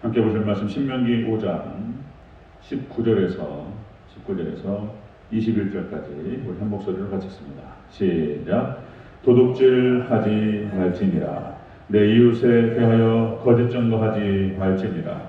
함께 보실 말씀 신명기 5장 19절에서 21절까지 우리 한 목소리로 같이 읽습니다. 시작. 도둑질하지 말지니라. 내 이웃에 대하여 거짓 증거하지 말지니라.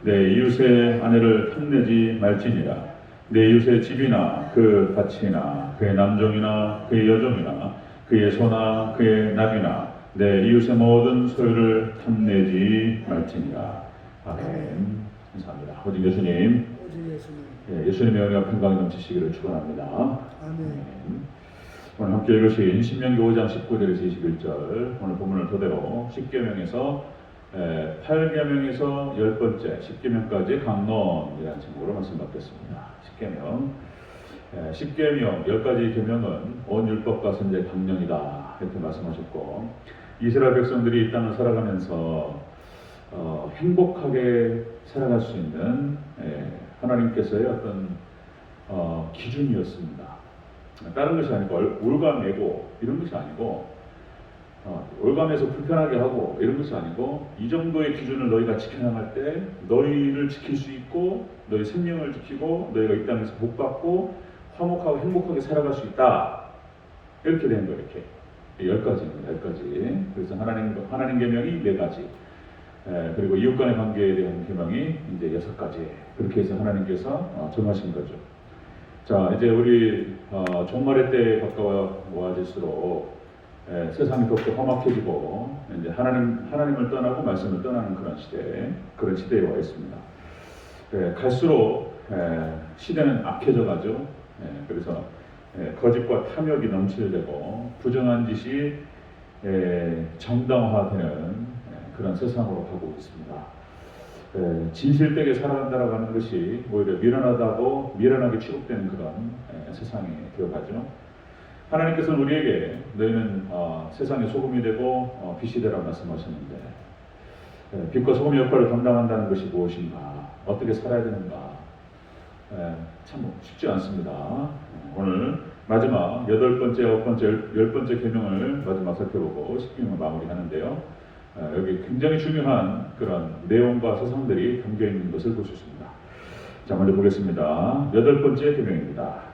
내 이웃의 아내를 탐내지 말지니라. 내 이웃의 집이나 그 밭이나 그의 남종이나 그의 여종이나 그의 소나 그의 나귀나 내 이웃의 모든 소유를 탐내지 말지니라. 아멘. 감사합니다. 아버지 예수님, 예수님의 영광 평강이 넘치시기를 축원합니다. 아멘. 오늘 함께 읽으신 신명기 5장 19절에서 21절 오늘 본문을 토대로 10계명에서 8계명에서 10번째 10계명까지 강론이라는 제목으로 말씀 받겠습니다. 10계명 10계명 10가지 계명은 온 율법과 선제 강령이다 이렇게 말씀하셨고, 이스라엘 백성들이 이 땅을 살아가면서 행복하게 살아갈 수 있는 하나님께서의 어떤 기준이었습니다. 다른 것이 아니고 올가매고 이런 것이 아니고 올가매서 불편하게 하고 이런 것이 아니고, 이 정도의 기준을 너희가 지켜나갈 때 너희를 지킬 수 있고 너희 생명을 지키고 너희가 이 땅에서 복받고 화목하고 행복하게 살아갈 수 있다, 이렇게 된 거예요. 이렇게 10가지입니다. 10가지. 그래서 하나님 계명이 4가지, 그리고 이웃 간의 관계에 대한 계명이 이제 6가지, 그렇게 해서 하나님께서 정하신 거죠. 자, 이제 우리 종말의 때에 가까워질수록 세상이 더욱더 험악해지고 이제 하나님을 떠나고 말씀을 떠나는 그런 시대에 와 있습니다. 갈수록 시대는 악해져 가죠. 그래서 거짓과 탐욕이 넘칠되고 부정한 짓이 정당화되는 그런 세상으로 가고 있습니다. 진실되게 살아간다고 하는 것이 오히려 미련하게 취급되는 그런 세상이 되어가죠. 하나님께서는 우리에게 너희는 세상의 소금이 되고 빛이 되라고 말씀하셨는데, 빛과 소금의 역할을 감당한다는 것이 무엇인가, 어떻게 살아야 되는가, 참 쉽지 않습니다. 오늘 마지막 8번째, 9번째, 10번째 계명을 마지막 살펴보고 10계명을 마무리하는데요. 여기 굉장히 중요한 그런 내용과 사상들이 담겨있는 것을 볼 수 있습니다. 자, 먼저 보겠습니다. 8번째 계명입니다.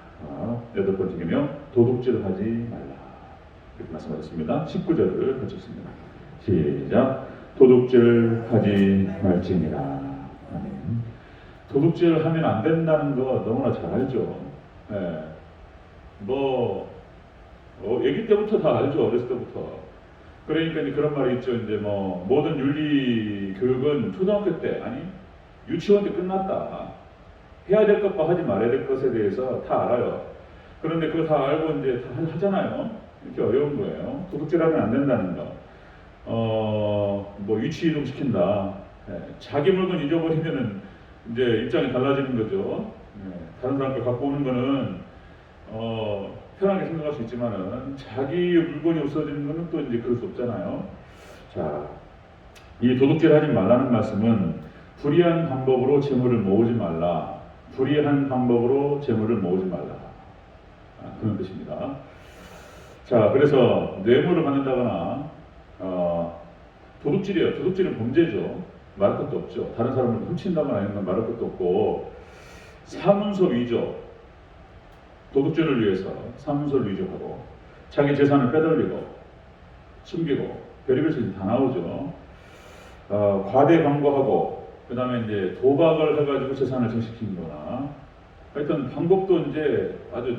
8번째 계명, 도둑질을 하지 말라, 이렇게 말씀하셨습니다. 19절을 같이 읽습니다. 시작. 도둑질하지 말지니라. 아멘. 도둑질을 하면 안 된다는 거 너무나 잘 알죠. 아기 때부터 다 알죠. 어렸을 때부터. 그러니까 그런 말이 있죠. 이제 모든 윤리 교육은 초등학교 때, 아니 유치원 때 끝났다. 해야 될 것과 하지 말아야 될 것에 대해서 다 알아요. 그런데 그거 다 알고 이제 다 하잖아요. 이렇게 어려운 거예요. 도둑질하면 안 된다는 거. 위치 이동 시킨다. 자기 물건 잊어버리면은 이제 입장이 달라지는 거죠. 다른 사람 거 갖고 오는 거는 편하게 생각할 수 있지만은 자기 물건이 없어지는 것은 또 이제 그럴 수 없잖아요. 자, 이 도둑질하지 말라는 말씀은 불의한 방법으로 재물을 모으지 말라. 불의한 방법으로 재물을 모으지 말라. 그런 뜻입니다. 자, 그래서 뇌물을 받는다거나 도둑질이에요. 도둑질은 범죄죠. 말할 것도 없죠. 다른 사람을 훔친다거나 이런 건 말할 것도 없고, 사문서 위조, 도둑질을 위해서 사문서를 위조하고 자기 재산을 빼돌리고 숨기고 별의별 짓이 다 나오죠. 과대 광고하고 그 다음에 이제 도박을 해가지고 재산을 증식시키거나, 하여튼 방법도 이제 아주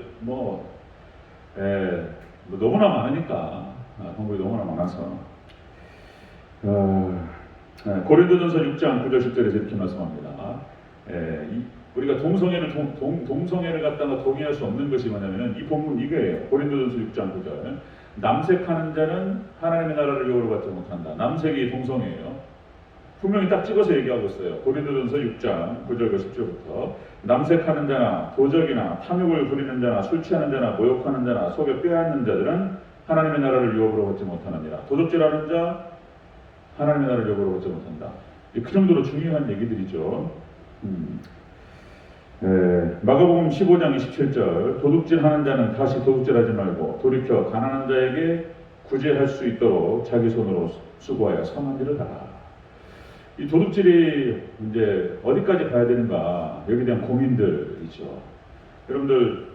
너무나 많으니까, 방법이 너무나 많아서 고린도전서 6장 9절 10절에서 이렇게 말씀합니다. 우리가 동성애를 갖다가 동의할 수 없는 것이 뭐냐면은 이 본문 이거예요. 고린도전서 6장 9절. 남색하는 자는 하나님의 나라를 유업으로 받지 못한다. 남색이 동성애예요. 분명히 딱 찍어서 얘기하고 있어요. 고린도전서 6장 9절과 10절부터 남색하는 자나 도적이나 탐욕을 부리는 자나 술 취하는 자나 모욕하는 자나 속여 빼앗는 자들은 하나님의 나라를 유업으로 받지 못하느니라. 도둑질하는 자 하나님의 나라를 유업으로 받지 못한다. 그 정도로 중요한 얘기들이죠. 마가복음 15장 27절, 도둑질하는 자는 다시 도둑질하지 말고 돌이켜 가난한 자에게 구제할 수 있도록 자기 손으로 수고하여 선한 일을 하라. 이 도둑질이 이제 어디까지 가야 되는가, 여기에 대한 고민들이죠. 여러분들,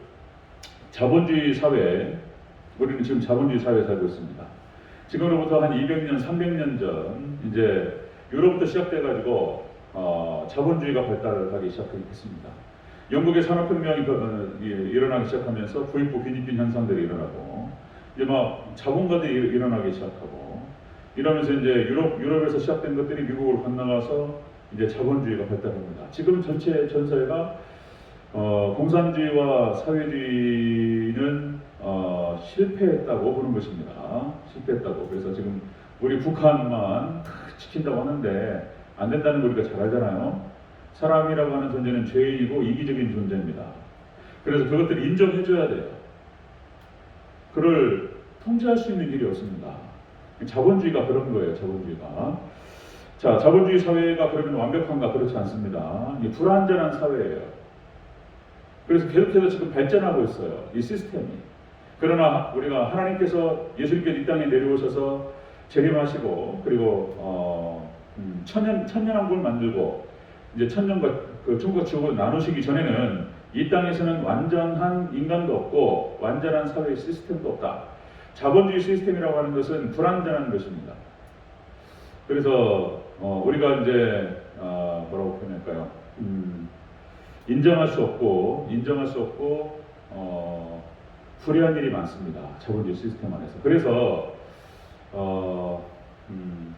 자본주의 사회, 우리는 지금 자본주의 사회에 살고 있습니다. 지금으로부터 한 200년, 300년 전 이제 유럽부터 시작돼가지고 자본주의가 발달하기 시작했습니다. 영국의 산업혁명이 일어나기 시작하면서 부익부 빈익빈 현상들이 일어나고 이제 막 자본가들이 일어나기 시작하고 이러면서 이제 유럽에서 시작된 것들이 미국으로 건너가서 이제 자본주의가 발달합니다. 지금 전 사회가 공산주의와 사회주의는 실패했다고 보는 것입니다. 실패했다고. 그래서 지금 우리 북한만 지킨다고 하는데 안 된다는 거 우리가 잘 알잖아요. 사람이라고 하는 존재는 죄인이고 이기적인 존재입니다. 그래서 그것들을 인정해줘야 돼요. 그를 통제할 수 있는 길이 없습니다. 자본주의가 그런 거예요. 자본주의가. 자, 자본주의 사회가 그러면 완벽한가? 그렇지 않습니다. 이게 불완전한 사회예요. 그래서 계속해서 지금 발전하고 있어요. 이 시스템이. 그러나 우리가 하나님께서 예수님께서 이 땅에 내려오셔서 재림하시고 그리고 천년왕국을 만들고 이제 천년과 그 천국과 지옥을 나누시기 전에는 이 땅에서는 완전한 인간도 없고 완전한 사회 시스템도 없다. 자본주의 시스템이라고 하는 것은 불완전한 것입니다. 그래서 우리가 이제 뭐라고 표현할까요? 인정할 수 없고 불의한 일이 많습니다. 자본주의 시스템 안에서. 그래서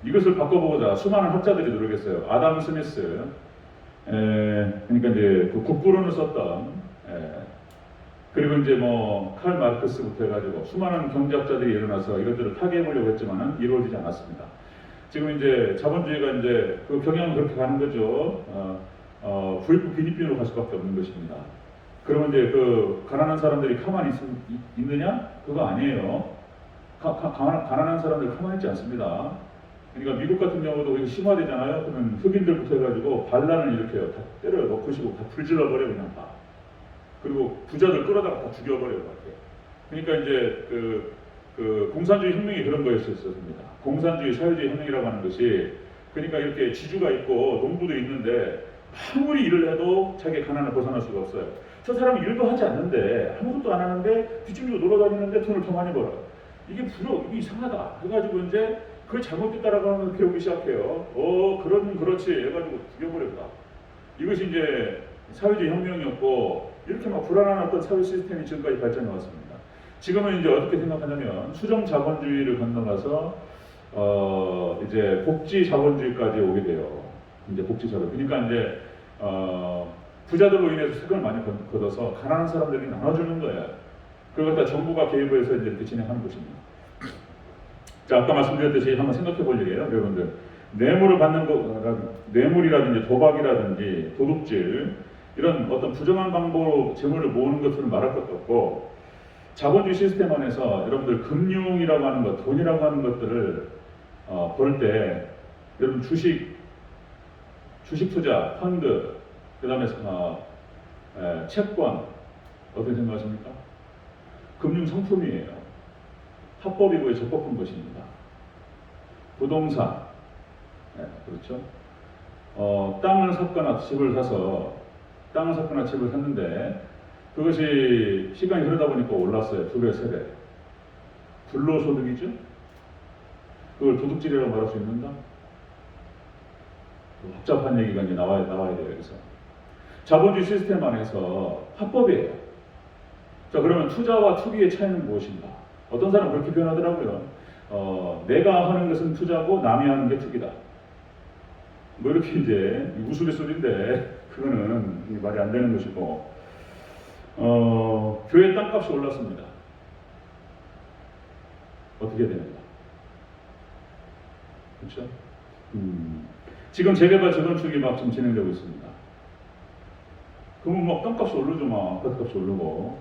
이것을 바꿔보고자 수많은 학자들이 노력했어요. 아담 스미스, 그러니까 이제 그 국부론을 썼던, 그리고 이제 뭐 칼 마르크스부터 해가지고 수많은 경제학자들이 일어나서 이것들을 타개해보려고 했지만은 이루어지지 않았습니다. 지금 이제 자본주의가 이제 그 경향은 그렇게 가는 거죠. 부익부 빈익빈으로 갈 수밖에 없는 것입니다. 그러면 이제 그 가난한 사람들이 가만히 있느냐? 그거 아니에요. 가난한 사람들 가만히 있지 않습니다. 그러니까 미국 같은 경우도 이게 심화되잖아요. 그러면 흑인들부터 해가지고 반란을 일으켜요. 다 때려 넣고시고 다 불질러버려 그냥 다. 그리고 부자들 끌어다가 다 죽여버려요. 그러니까 이제 그 공산주의 혁명이 그런 거였었습니다. 공산주의 사회주의 혁명이라고 하는 것이 그러니까 이렇게 지주가 있고 농부도 있는데 아무리 일을 해도 자기 가난을 벗어날 수가 없어요. 저 사람이 일도 하지 않는데 아무것도 안 하는데 뒷짐지고 놀아다니는데 돈을 더 많이 벌어요. 이게 이게 이상하다 해가지고 이제 그걸 잘못됐다라고 하면 배우기 시작해요. 그렇지 해가지고 죽여버렸다. 이것이 이제 사회주의 혁명이었고 이렇게 막 불안한 어떤 사회 시스템이 지금까지 발전해 왔습니다. 지금은 이제 어떻게 생각하냐면 수정 자본주의를 건너가서 이제 복지 자본주의까지 오게 돼요. 이제 복지 자본. 그러니까 이제 부자들로 인해서 세금을 많이 걷어서 가난한 사람들에게 나눠주는 거예요. 그걸 갖다 정부가 개입을 해서 이제 이렇게 진행하는 것입니다. 자, 아까 말씀드렸듯이 한번 생각해 볼 일이에요, 여러분들. 뇌물을 받는 거, 뇌물이라든지 도박이라든지 도둑질 이런 어떤 부정한 방법으로 재물을 모으는 것들은 말할 것도 없고 자본주의 시스템 안에서 여러분들 금융이라고 하는 것, 돈이라고 하는 것들을 벌 때 여러분 주식 투자, 펀드, 그 다음에 채권 어떻게 생각하십니까? 금융 상품이에요. 합법이고 적법한 것입니다. 부동산, 그렇죠? 땅을 샀거나 집을 샀는데 그것이 시간이 흐르다 보니까 올랐어요. 2배, 3배. 불로소득이죠? 그걸 도둑질이라고 말할 수 있는가? 복잡한 얘기가 이제 나와야 돼요. 여기서 자본주의 시스템 안에서 합법이에요. 자, 그러면 투자와 투기의 차이는 무엇인가? 어떤 사람은 그렇게 표현하더라고요. 내가 하는 것은 투자고 남이 하는 게 투기다. 뭐 이렇게 이제 우스갯소리인데 그거는 말이 안 되는 것이고, 교회 땅값이 올랐습니다. 어떻게 됩니까? 그렇죠? 지금 재개발 재건축이 막 좀 진행되고 있습니다. 그러면 막 땅값이 오르죠, 막 아파트값이 오르고.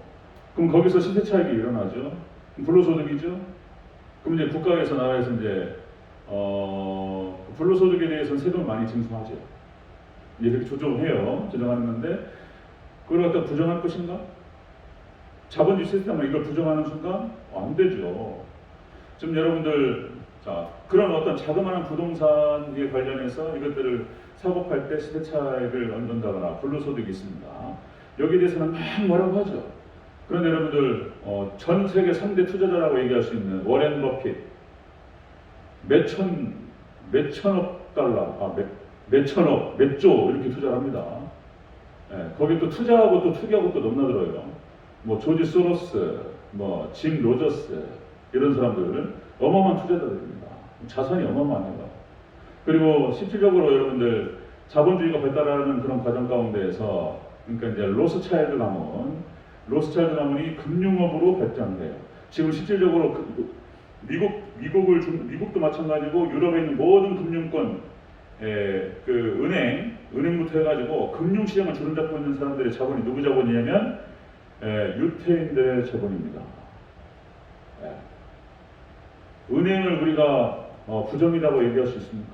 그럼 거기서 시세 차익이 일어나죠. 불로소득이죠. 그럼 이제 국가에서 나라에서 이제 불로소득에 대해서는 세금을 많이 징수하죠. 이제 이렇게 조정하는 건데 그걸 갖다 부정할 것인가? 자본주의 시스템은 이걸 부정하는 순간 안 되죠. 지금 여러분들 자, 그런 어떤 자그마한 부동산에 관련해서 이것들을 사고 팔 때 시대차익을 얻는다거나 불로소득이 있습니다. 여기에 대해서는 막 뭐라고 하죠. 그런데 여러분들 전 세계 3대 투자자라고 얘기할 수 있는 워렌 버핏 몇천억 달러, 몇천억, 몇 조 이렇게 투자를 합니다. 예, 거기 또 투자하고 또 투기하고 또 넘나들어요. 뭐 조지 소로스, 뭐 짐 로저스 이런 사람들 어마어마한 투자자들입니다. 자산이 어마어마해요. 그리고 실질적으로 여러분들 자본주의가 발달하는 그런 과정 가운데에서 그러니까 이제 로스차일드 가문이 금융업으로 발전돼요. 지금 실질적으로 미국도 마찬가지고 유럽에 있는 모든 금융권, 은행부터 해가지고 금융시장을 주름잡고 있는 사람들의 자본이 누구 자본이냐면 유태인들의 자본입니다. 은행을 우리가 부정이라고 얘기할 수 있습니까?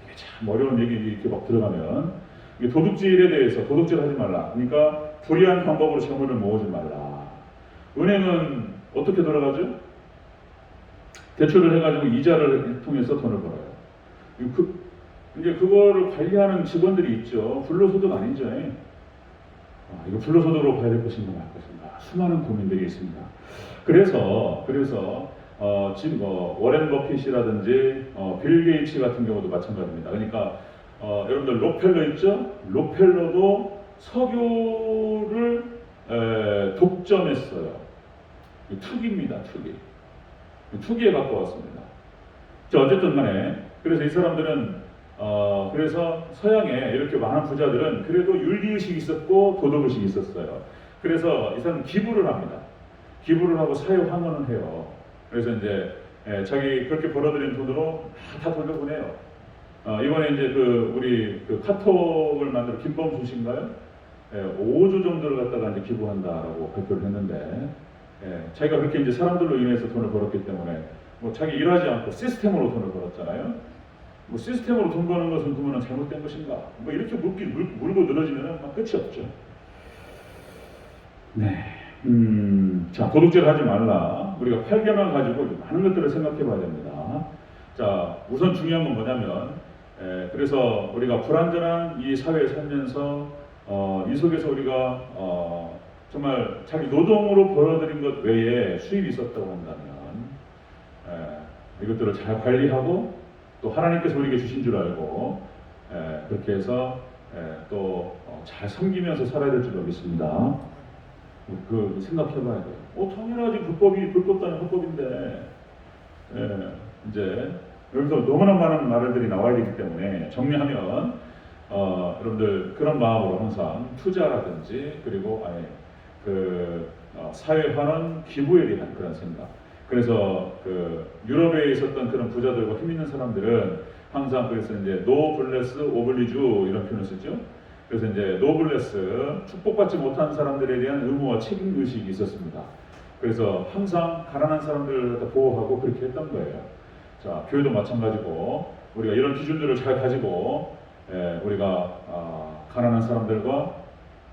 이게 참 어려운 얘기 이렇게 막 들어가면 이게 도둑질에 대해서 도둑질 하지 말라. 그러니까 불이한 방법으로 재물을 모으지 말라. 은행은 어떻게 돌아가죠? 대출을 해가지고 이자를 통해서 돈을 벌어요. 이제 그거를 관리하는 직원들이 있죠. 불로소득 아니죠. 이거 불로소득으로 봐야 될 것인가 말 것인가 수많은 고민들이 있습니다. 그래서 지금 워렌 버핏이라든지 빌 게이츠 같은 경우도 마찬가지입니다. 그러니까 여러분들 록펠러 있죠? 록펠러도 석유를 독점했어요. 투기입니다. 투기에 가까웠습니다. 어쨌든 간에 그래서 이 사람들은 그래서 서양에 이렇게 많은 부자들은 그래도 윤리의식이 있었고 도덕의식이 있었어요. 그래서 이 사람은 기부를 합니다. 기부를 하고 사회 환원을 해요. 그래서 이제 자기 그렇게 벌어들인 돈으로 다 돌려보내요. 이번에 이제 우리 카톡을 만들어 김범수 씨인가요? 5조 정도를 갖다가 이제 기부한다라고 발표를 했는데, 자기가 그렇게 이제 사람들로 인해서 돈을 벌었기 때문에 뭐 자기 일하지 않고 시스템으로 돈을 벌었잖아요. 뭐 시스템으로 돈 버는 것은 그러면 잘못된 것인가? 뭐 이렇게 물고 늘어지면 막 끝이 없죠. 네. 자, 도둑질 하지 말라. 우리가 8개만 가지고 많은 것들을 생각해 봐야 됩니다. 자, 우선 중요한 건 뭐냐면, 그래서 우리가 불완전한 이 사회에 살면서, 이 속에서 우리가, 정말 자기 노동으로 벌어들인 것 외에 수입이 있었다고 한다면, 이것들을 잘 관리하고, 또 하나님께서 우리에게 주신 줄 알고, 그렇게 해서, 또 잘 섬기면서 살아야 될 줄로 믿습니다. 생각해봐야 돼요. 당연하지. 불법도 아닌 헌법인데, 이제 여기서 너무나 많은 말들이 나와야 되기 때문에 정리하면, 여러분들 그런 마음으로 항상 투자라든지 그리고 사회 환원 기부에 대한 그런 생각. 그래서 유럽에 있었던 그런 부자들과 힘 있는 사람들은 항상 그래서 이제 노블레스 오블리주 이런 표현을 쓰죠. 그래서 이제 노블레스 축복받지 못한 사람들에 대한 의무와 책임 의식이 있었습니다. 그래서 항상 가난한 사람들을 보호하고 그렇게 했던 거예요. 자, 교회도 마찬가지고 우리가 이런 기준들을 잘 가지고 우리가 가난한 사람들과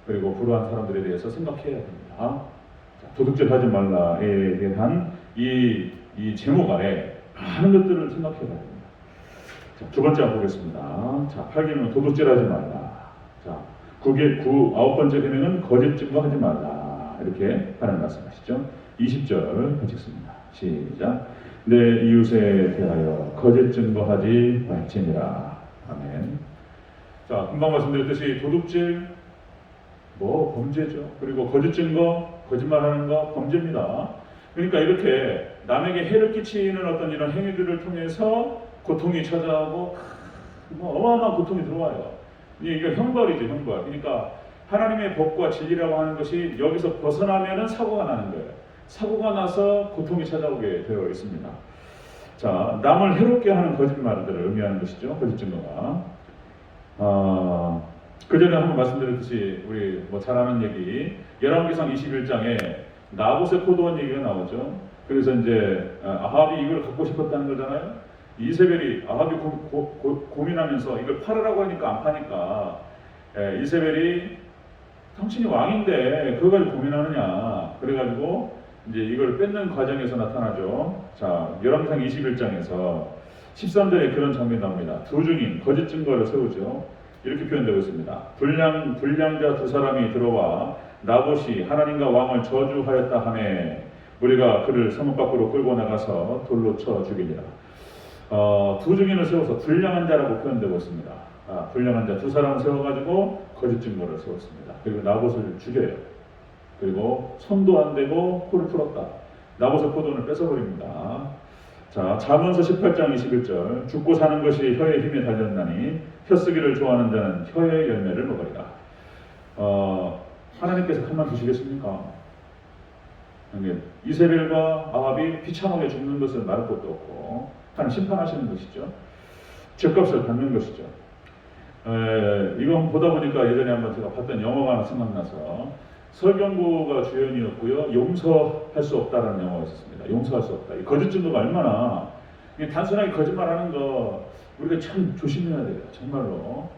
그리고 불우한 사람들에 대해서 생각해야 됩니다. 자, 도둑질하지 말라에 대한 이 제목 아래 많은 것들을 생각해 봐야 됩니다. 자, 두 번째 한번 보겠습니다. 자, 8계명은 도둑질하지 말라. 자, 9번째 계명은 거짓 증거하지 말라. 이렇게 하는 말씀하시죠. 20절 같이 읽습니다. 시작. 내 이웃에 대하여 거짓 증거하지 말지니라. 아멘. 자, 금방 말씀드렸듯이 도둑질 범죄죠. 그리고 거짓 증거, 거짓말하는 거 범죄입니다. 그러니까 이렇게 남에게 해를 끼치는 어떤 이런 행위들을 통해서 고통이 찾아오고 어마어마한 고통이 들어와요. 이게 형벌이죠, 형벌. 그러니까 하나님의 법과 진리라고 하는 것이 여기서 벗어나면은 사고가 나는 거예요. 사고가 나서 고통이 찾아오게 되어 있습니다. 자, 남을 해롭게 하는 거짓말들을 의미하는 것이죠, 거짓 증거가. 그 전에 한번 말씀드렸듯이 우리 잘 아는 얘기, 열왕기상 21장에 나봇의 포도원 얘기가 나오죠. 그래서 이제 아합이 이걸 갖고 싶었다는 거잖아요. 이세벨이 아합이 고민하면서 이걸 팔으라고 하니까 안 파니까 이세벨이 당신이 왕인데 그걸 가지고 고민하느냐 그래가지고 이제 이걸 뺏는 과정에서 나타나죠. 자, 열왕기상 21장에서 13절에 그런 장면이 나옵니다. 두 증인 거짓 증거를 세우죠. 이렇게 표현되고 있습니다. 불량자 두 사람이 들어와 나봇이 하나님과 왕을 저주하였다 하매 우리가 그를 성읍 밖으로 끌고 나가서 돌로 쳐 죽이리라. 두 증인을 세워서 불량한 자라고 표현되고 있습니다. 불량한 자 두 사람을 세워가지고 거짓 증거를 세웠습니다. 그리고 나봇을 죽여요. 그리고 손도 안 대고 코를 풀었다. 나봇의 포도원을 뺏어버립니다. 자, 잠언서 18장 21절 죽고 사는 것이 혀의 힘에 달렸나니 혀쓰기를 좋아하는 자는 혀의 열매를 먹으리라. 하나님께서 가만 두시겠습니까? 이세벨과 아합이 비참하게 죽는 것을 말할 것도 없고 하나님 심판하시는 것이죠. 죗값을 받는 것이죠. 이건 보다 보니까 예전에 한번 제가 봤던 영화가 하나 생각나서 설경구가 주연이었고요. 용서할 수 없다라는 영화가 있었습니다. 용서할 수 없다. 이 거짓 증거가 얼마나 단순하게 거짓말하는 거 우리가 참 조심해야 돼요. 정말로.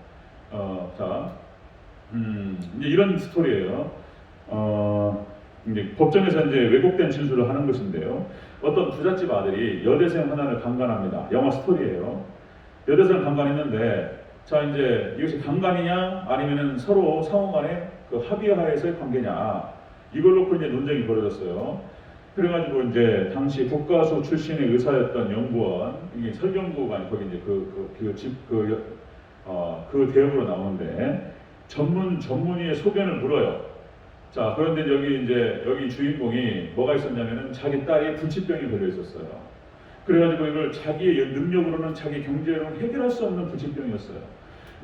이제 이런 스토리예요. 이제 법정에서 이제 왜곡된 진술을 하는 것인데요. 어떤 부잣집 아들이 여대생 하나를 강간합니다. 영화 스토리예요. 여대생을 강간했는데 자, 이제 이것이 강간이냐 아니면은 서로 상호간에 그 합의하에서의 관계냐 이걸 놓고 이제 논쟁이 벌어졌어요. 그래가지고 이제 당시 국가수 출신의 의사였던 연구원 이게 설경구가 아니 거기 이제 그 대역으로 나오는데 전문의의 소견을 물어요. 자, 그런데 여기 주인공이 뭐가 있었냐면은 자기 딸이 불치병이 걸려 있었어요. 그래가지고 이걸 자기의 능력으로는 자기 경제로는 해결할 수 없는 불치병이었어요.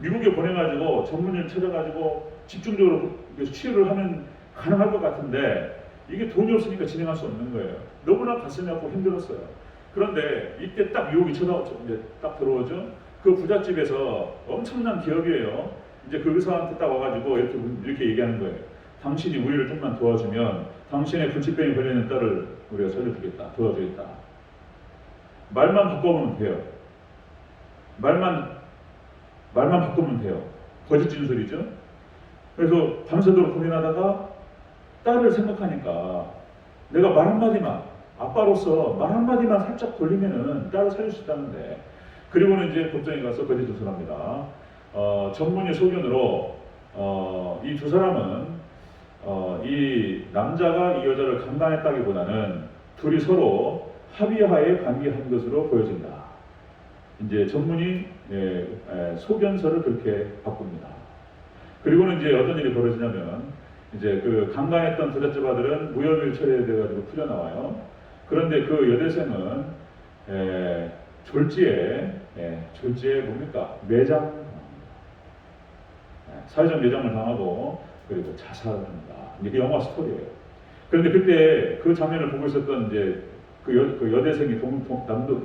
미국에 보내가지고 전문의를 찾아가지고 집중적으로 치료를 하면 가능할 것 같은데 이게 돈이 없으니까 진행할 수 없는 거예요. 너무나 가슴이 아프고 힘들었어요. 그런데 이때 딱 유혹이 딱 들어오죠. 그 부잣집에서 엄청난 기업이에요. 이제 그 의사한테 딱 와가지고 이렇게 얘기하는 거예요. 당신이 우리를 좀만 도와주면 당신의 불치병에 걸리는 딸을 우리가 살려주겠다, 도와주겠다. 말만 바꿔보면 돼요. 말만 바꾸면 돼요. 거짓 진술이죠. 그래서 밤새도록 고민하다가 딸을 생각하니까 내가 말 한마디만 아빠로서 말 한마디만 살짝 돌리면은 딸을 살릴 수 있다는데 그리고는 이제 법정에 가서 거짓 진술합니다. 전문의 소견으로 이 두 사람은 이 남자가 이 여자를 강간했다기보다는 둘이 서로 합의하에 관계한 것으로 보여진다. 이제 전문의 소견서를 그렇게 바꿉니다. 그리고는 이제 어떤 일이 벌어지냐면 이제 그 강간했던 부잣집 아들은 무혐의 처리돼가지고 풀려 나와요. 그런데 그 여대생은 졸지에 뭡니까 매장 사회적 매장을 당하고 그리고 자살을 합니다. 이게 영화 스토리예요. 그런데 그때 그 장면을 보고 있었던 이제 그 여대생이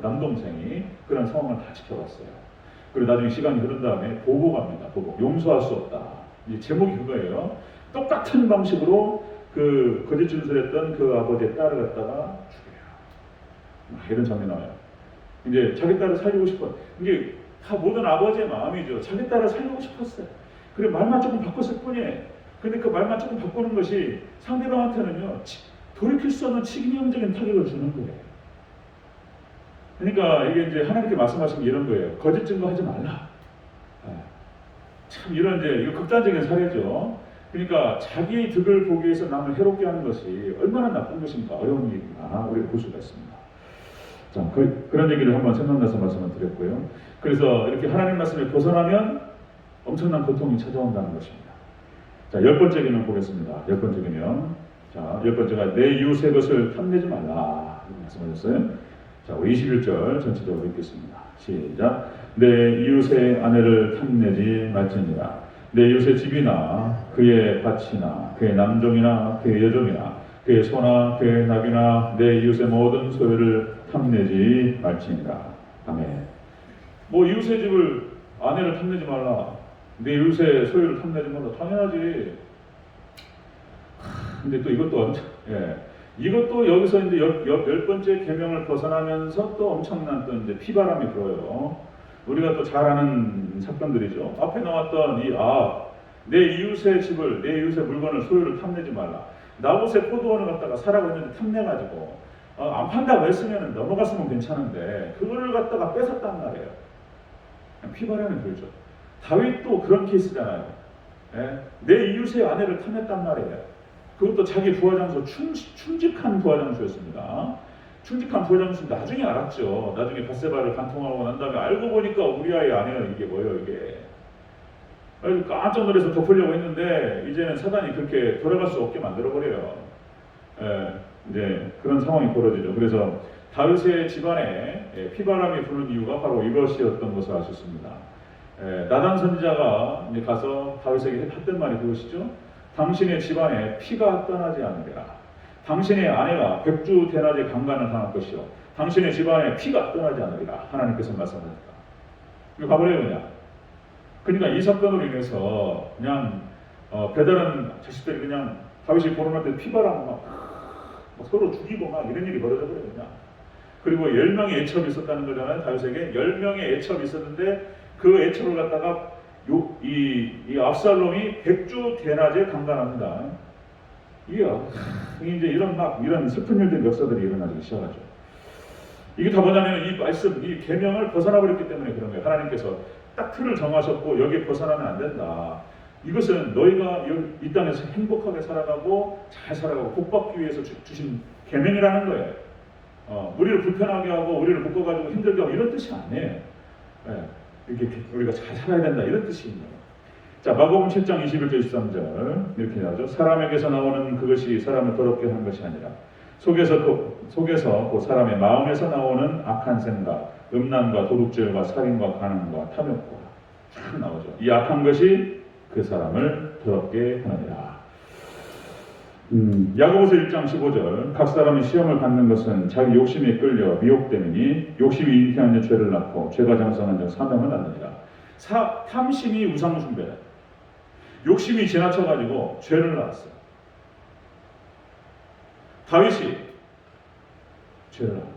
남동생이 그런 상황을 다 지켜봤어요. 그리고 나중에 시간이 흐른 다음에 보고갑니다. 보고 용서할 수 없다. 이 제목이 그거예요. 똑같은 방식으로 그 거짓 진술했던 그 아버지의 딸을 갖다가 죽여요. 이런 장면이 나와요. 이제 자기 딸을 살리고 싶어. 이게 다 모든 아버지의 마음이죠. 자기 딸을 살리고 싶었어요. 그래 말만 조금 바꿨을 뿐이에요. 근데 그 말만 조금 바꾸는 것이 상대방한테는요 돌이킬 수 없는 치명적인 타격을 주는 거예요. 그러니까 이게 이제 하나님께 말씀하신 게 이런 거예요. 거짓 증거하지 말라. 참 이런 이제 이거 극단적인 사례죠. 그러니까 자기의 득을 보기 위해서 남을 해롭게 하는 것이 얼마나 나쁜 것인가 어려운 일이구나 우리가 볼 수가 있습니다. 자, 그런 얘기를 한번 생각나서 말씀을 드렸고요. 그래서 이렇게 하나님 말씀에 벗어나면 엄청난 고통이 찾아온다는 것입니다. 자, 10번째 개명 보겠습니다. 10번째 개명. 자, 10번째가 내 이웃의 것을 탐내지 말라. 이렇게 말씀하셨어요. 자, 21절 전체적으로 읽겠습니다. 시작. 내 이웃의 아내를 탐내지 말지니라. 내 이웃의 집이나 그의 밭이나 그의 남종이나 그의 여종이나 그의 소나 그의 나귀나 내 이웃의 모든 소유를 탐내지 말지니라. 아멘. 뭐 이웃의 집을 아내를 탐내지 말라. 내 이웃의 소유를 탐내지 말라. 당연하지. 근데 또 이것도 이것도 여기서 이제 10번째 계명을 벗어나면서 또 엄청난 또 이제 피바람이 불어요. 우리가 또 잘 아는 사건들이죠. 앞에 나왔던 내 이웃의 집을, 내 이웃의 물건을, 소유를 탐내지 말라. 나봇의 포도원을 갖다가 사라고 했는데 탐내가지고 안 판다고 했으면 넘어갔으면 괜찮은데 그거를 갖다가 뺏었단 말이에요. 피바람이 불죠. 다윗도 그런 케이스잖아요. 예? 내 이웃의 아내를 탐냈단 말이에요. 그것도 자기 부하장수 충직한 부하장수였습니다. 충직한 부하장수 나중에 알았죠. 나중에 밧세바를 간통하고 난 다음에 알고 보니까 우리아의 아내가 이게 뭐예요 이게. 깜짝 놀라서 덮으려고 했는데 이제는 사단이 그렇게 돌아갈 수 없게 만들어버려요. 예, 이제 그런 상황이 벌어지죠. 그래서 다윗의 집안에 피바람이 부는 이유가 바로 이것이었던 것을 알 수 있습니다. 나단 선지자가 이제 가서 다윗에게 했던 말이 그것이죠. 당신의 집안에 피가 떠나지 않으리라. 당신의 아내가 백주 대낮에 강간을 당할 것이요 당신의 집안에 피가 떠나지 않으리라. 하나님께서 말씀하셨다. 이거 가버려요 그냥. 그러니까 이 사건으로 인해서 그냥 배다른 자식들이 그냥 다윗이 결혼할 때 피바람 막 서로 죽이고 막 이런 일이 벌어져 버려요 그냥. 그리고 10명의 애첩이 있었다는 거잖아요. 다윗에게 10명의 애첩이 있었는데 그 애첩을 갖다가 이 압살롬이 백주 대낮에 강간합니다. 이게 이제 이런 슬픈 일들 역사들이 일어나기 시작하죠. 이게 다 뭐냐면 이 말씀, 이 계명을 벗어나 버렸기 때문에 그런 거예요. 하나님께서 딱 틀을 정하셨고 여기에 벗어나면 안 된다. 이것은 너희가 이 땅에서 행복하게 살아가고 잘 살아가고 복받기 위해서 주신 계명이라는 거예요. 우리를 불편하게 하고 우리를 묶어가지고 힘들게 하고 이런 뜻이 아니에요. 이렇게 우리가 잘 살아야 된다 이런 뜻입니다. 자, 마가복음 7장 21절 23절 이렇게 나오죠. 사람에게서 나오는 그것이 사람을 더럽게 하는 것이 아니라 속에서 그 사람의 마음에서 나오는 악한 생각, 음란과 도둑질과 살인과 간음과 탐욕과 쭉 나오죠. 이 악한 것이 그 사람을 더럽게 하느니라. 야고보서 1장 15절 각 사람이 시험을 받는 것은 자기 욕심에 끌려 미혹되느니 욕심이 잉태한 자 죄를 낳고 죄가 장성한 자 사명을 낳느니라. 탐심이 우상숭배다. 욕심이 지나쳐가지고 죄를 낳았어요. 다윗이 죄를 낳았어요.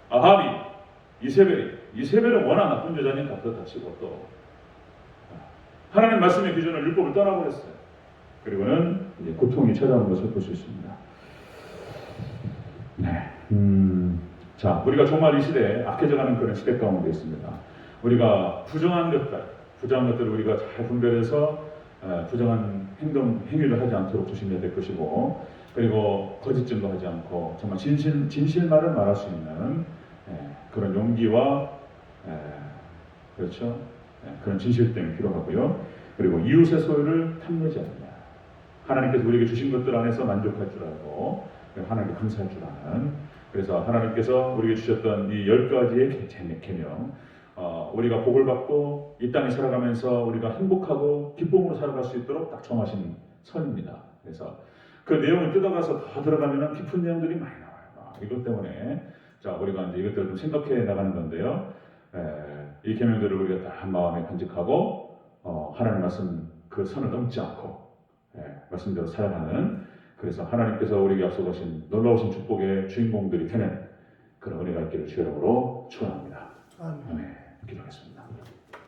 아합이 이세벨은 워낙 나쁜 여자니까 그렇다 치고 또 하나님 말씀의 기준을 율법을 떠나버렸어요. 그리고는 이제 고통이 찾아오는 것을 볼 수 있습니다. 네. 자, 우리가 정말 이 시대에 악해져가는 그런 시대 가운데 있습니다. 우리가 부정한 것들을 우리가 잘 분별해서 부정한 행위를 하지 않도록 조심해야 될 것이고, 그리고 거짓증거 하지 않고 정말 진실말을 말할 수 있는 그런 용기와 그렇죠. 그런 진실됨이 필요하고요. 그리고 이웃의 소유를 탐내지 않냐. 하나님께서 우리에게 주신 것들 안에서 만족할 줄 알고 하나님께 감사할 줄 아는. 그래서 하나님께서 우리에게 주셨던 이 10가지의 계명, 우리가 복을 받고 이 땅에 살아가면서 우리가 행복하고 기쁨으로 살아갈 수 있도록 딱 정하신 선입니다. 그래서 그 내용을 뜯어가서 더 들어가면 깊은 내용들이 많이 나와요. 이것 때문에 자, 우리가 이제 이것들을 좀 생각해 나가는 건데요. 이 계명들을 우리가 다 마음에 간직하고 하나님 말씀 그 선을 넘지 않고 말씀대로 살아가는, 그래서 하나님께서 우리에게 약속하신 놀라우신 축복의 주인공들이 되는 그런 은혜가 있기를 주의 이름으로 축원합니다. 아멘. 기도하겠습니다.